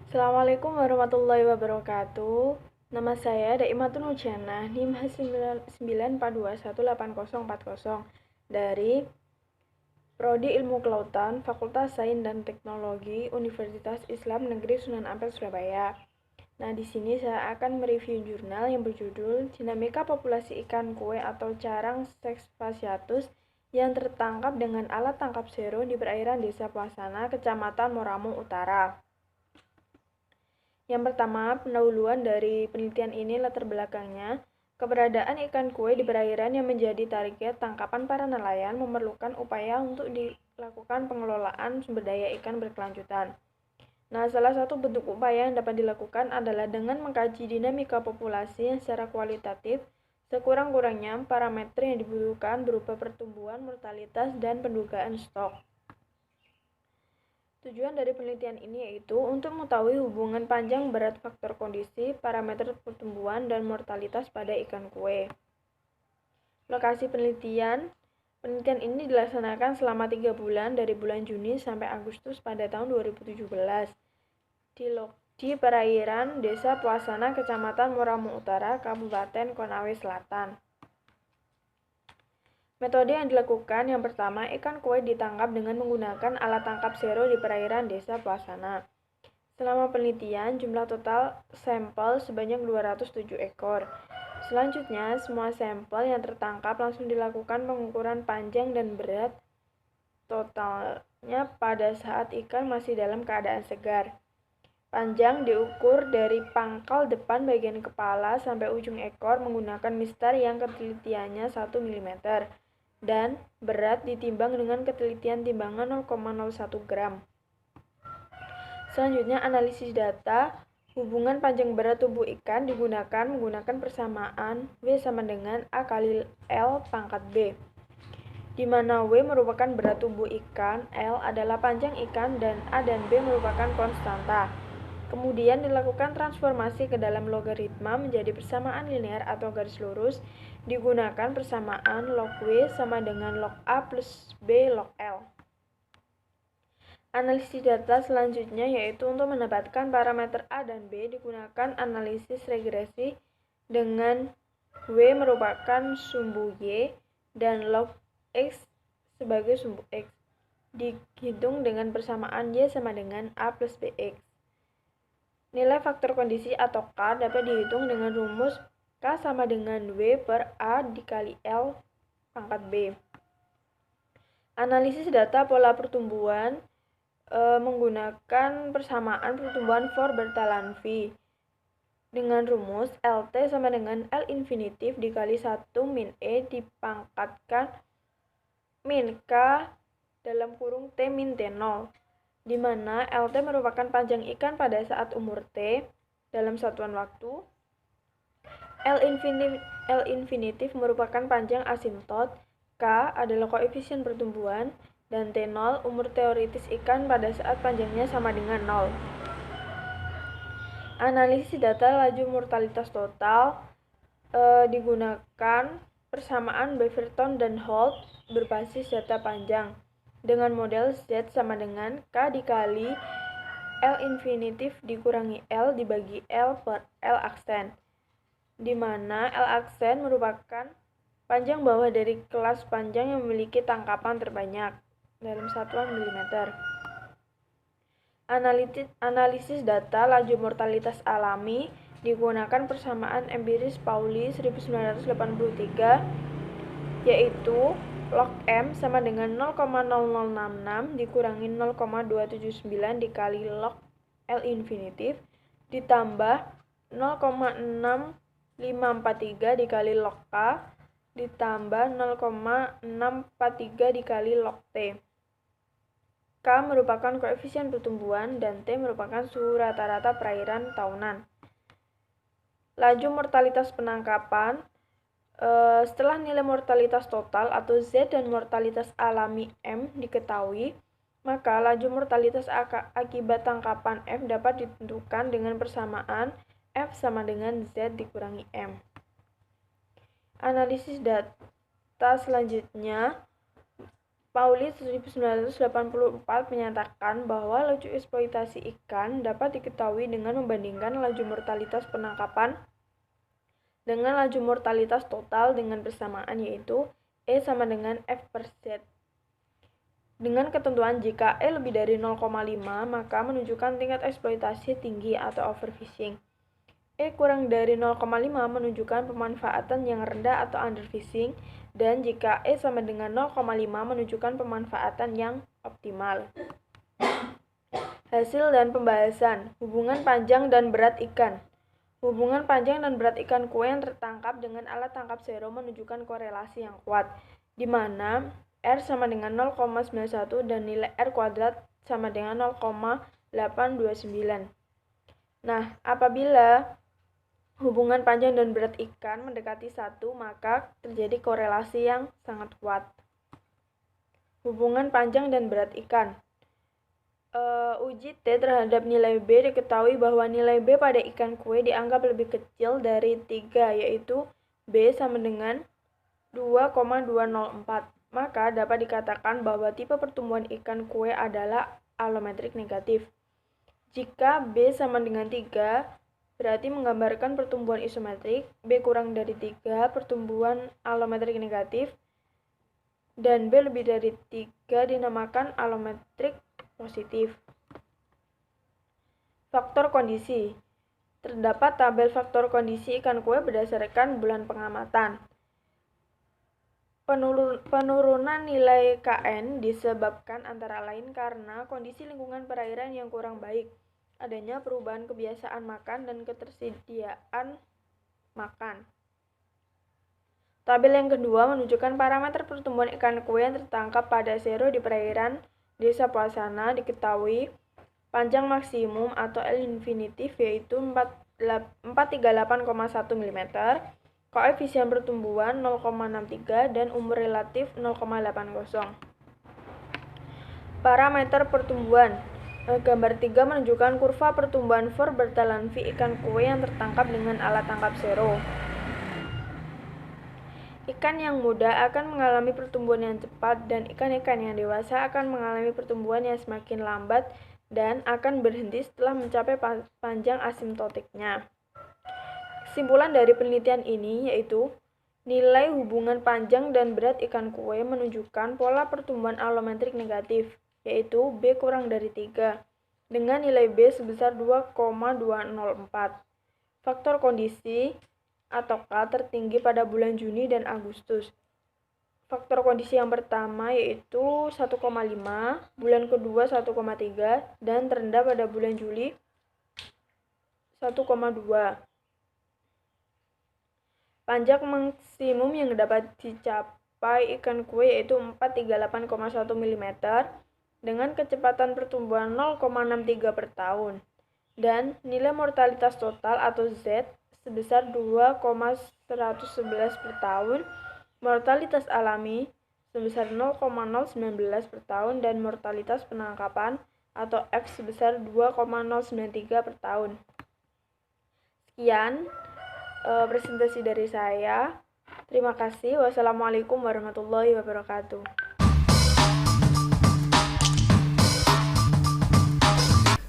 Assalamualaikum warahmatullahi wabarakatuh. Nama saya Daimatun Hujana, NIM 942180040 dari Prodi Ilmu Kelautan, Fakultas Sains dan Teknologi, Universitas Islam Negeri Sunan Ampel, Surabaya. Nah, di sini saya akan mereview jurnal yang berjudul Dinamika Populasi Ikan Kue atau Carang Seks Fasciatus yang tertangkap dengan alat tangkap zero di perairan Desa Plasana, Kecamatan Moramu Utara. Yang pertama, pendahuluan dari penelitian ini latar belakangnya, keberadaan ikan kue di perairan yang menjadi target tangkapan para nelayan memerlukan upaya untuk dilakukan pengelolaan sumber daya ikan berkelanjutan. Nah, salah satu bentuk upaya yang dapat dilakukan adalah dengan mengkaji dinamika populasi yang secara kualitatif, sekurang-kurangnya parameter yang dibutuhkan berupa pertumbuhan, mortalitas, dan pendugaan stok. Tujuan dari penelitian ini yaitu untuk mengetahui hubungan panjang berat faktor kondisi, parameter pertumbuhan, dan mortalitas pada ikan kue. Lokasi penelitian ini dilaksanakan selama 3 bulan dari bulan Juni sampai Agustus pada tahun 2017 di perairan Desa Plasana, Kecamatan Moramu Utara, Kabupaten Konawe Selatan. Metode yang dilakukan yang pertama, ikan kue ditangkap dengan menggunakan alat tangkap zero di perairan Desa Plasana. Selama penelitian, jumlah total sampel sebanyak 207 ekor. Selanjutnya, semua sampel yang tertangkap langsung dilakukan pengukuran panjang dan berat totalnya pada saat ikan masih dalam keadaan segar. Panjang diukur dari pangkal depan bagian kepala sampai ujung ekor menggunakan mistar yang ketelitiannya 1 mm. Dan berat ditimbang dengan ketelitian timbangan 0,01 gram. Selanjutnya, analisis data hubungan panjang berat tubuh ikan menggunakan persamaan W sama dengan A kali L pangkat B, di mana W merupakan berat tubuh ikan, L adalah panjang ikan, dan A dan B merupakan konstanta. Kemudian dilakukan transformasi ke dalam logaritma menjadi persamaan linear atau garis lurus, digunakan persamaan log W sama dengan log A plus B log L. Analisis data selanjutnya yaitu untuk mendapatkan parameter A dan B digunakan analisis regresi dengan W merupakan sumbu Y dan log X sebagai sumbu X, dihitung dengan persamaan Y sama dengan A plus BX. Nilai faktor kondisi atau K dapat dihitung dengan rumus K sama dengan W per A dikali L pangkat B. Analisis data pola pertumbuhan menggunakan persamaan pertumbuhan for Bertalanffy dengan rumus LT sama dengan L infinitif dikali 1 min E dipangkatkan min K dalam kurung T min T0, di mana LT merupakan panjang ikan pada saat umur T dalam satuan waktu, L infinitif merupakan panjang asimtot, K adalah koefisien pertumbuhan, dan T0 umur teoritis ikan pada saat panjangnya sama dengan 0. Analisis data laju mortalitas total digunakan persamaan Beaverton dan Holt berbasis data panjang dengan model Z sama dengan K dikali L infinitif dikurangi L dibagi L per L aksen, di mana L aksen merupakan panjang bawah dari kelas panjang yang memiliki tangkapan terbanyak dalam satuan milimeter. Analisis data laju mortalitas alami digunakan persamaan empiris Pauli 1983 yaitu log M sama dengan 0,0066 dikurangi 0,279 dikali log L infinitif ditambah 0,6543 dikali log K ditambah 0,643 dikali log T. K merupakan koefisien pertumbuhan dan T merupakan suhu rata-rata perairan tahunan. Laju mortalitas penangkapan setelah nilai mortalitas total atau Z dan mortalitas alami M diketahui, maka laju mortalitas akibat tangkapan F dapat ditentukan dengan persamaan F sama dengan Z dikurangi M. Analisis data selanjutnya Pauli 1984 menyatakan bahwa laju eksploitasi ikan dapat diketahui dengan membandingkan laju mortalitas penangkapan dengan laju mortalitas total dengan persamaan, yaitu E sama dengan F per Z. Dengan ketentuan jika E lebih dari 0,5 maka menunjukkan tingkat eksploitasi tinggi atau overfishing. E kurang dari 0,5 menunjukkan pemanfaatan yang rendah atau underfishing, dan jika E sama dengan 0,5 menunjukkan pemanfaatan yang optimal. Hasil dan pembahasan. Hubungan panjang dan berat ikan. Hubungan panjang dan berat ikan kue yang tertangkap dengan alat tangkap sero menunjukkan korelasi yang kuat, di mana R sama dengan 0,91 dan nilai R kuadrat sama dengan 0,829. Nah, apabila hubungan panjang dan berat ikan mendekati 1, maka terjadi korelasi yang sangat kuat. Hubungan panjang dan berat ikan. Uji T terhadap nilai B diketahui bahwa nilai B pada ikan kue dianggap lebih kecil dari 3, yaitu B sama dengan 2,204. Maka dapat dikatakan bahwa tipe pertumbuhan ikan kue adalah alometrik negatif. Jika B sama dengan 3, berarti menggambarkan pertumbuhan isometrik, B kurang dari 3 pertumbuhan alometrik negatif, dan B lebih dari 3 dinamakan alometrik positif. Faktor kondisi. Terdapat tabel faktor kondisi ikan kue berdasarkan bulan pengamatan. Penurunan nilai KN disebabkan antara lain karena kondisi lingkungan perairan yang kurang baik, adanya perubahan kebiasaan makan dan ketersediaan makan. Tabel yang kedua menunjukkan parameter pertumbuhan ikan kue yang tertangkap pada sero di perairan Desa Puasana. Diketahui panjang maksimum atau L infinitif yaitu 438,1 mm, koefisien pertumbuhan 0,63 dan umur relatif 0,80. Parameter pertumbuhan. Gambar 3 menunjukkan kurva pertumbuhan for bertalan V ikan kue yang tertangkap dengan alat tangkap sero. Ikan yang muda akan mengalami pertumbuhan yang cepat dan ikan-ikan yang dewasa akan mengalami pertumbuhan yang semakin lambat dan akan berhenti setelah mencapai panjang asimptotiknya. Kesimpulan dari penelitian ini yaitu nilai hubungan panjang dan berat ikan kue menunjukkan pola pertumbuhan alometrik negatif, yaitu B kurang dari 3, dengan nilai B sebesar 2,204. Faktor kondisi atau K tertinggi pada bulan Juni dan Agustus. Faktor kondisi yang pertama yaitu 1,5, bulan kedua 1,3, dan terendah pada bulan Juli 1,2. Panjang maksimum yang dapat dicapai ikan kue yaitu 438,1 mm dengan kecepatan pertumbuhan 0,63 per tahun, dan nilai mortalitas total atau Z sebesar 2,111 per tahun, mortalitas alami sebesar 0,019 per tahun, dan mortalitas penangkapan atau F sebesar 2,093 per tahun. Sekian presentasi dari saya. Terima kasih. Wassalamualaikum warahmatullahi wabarakatuh.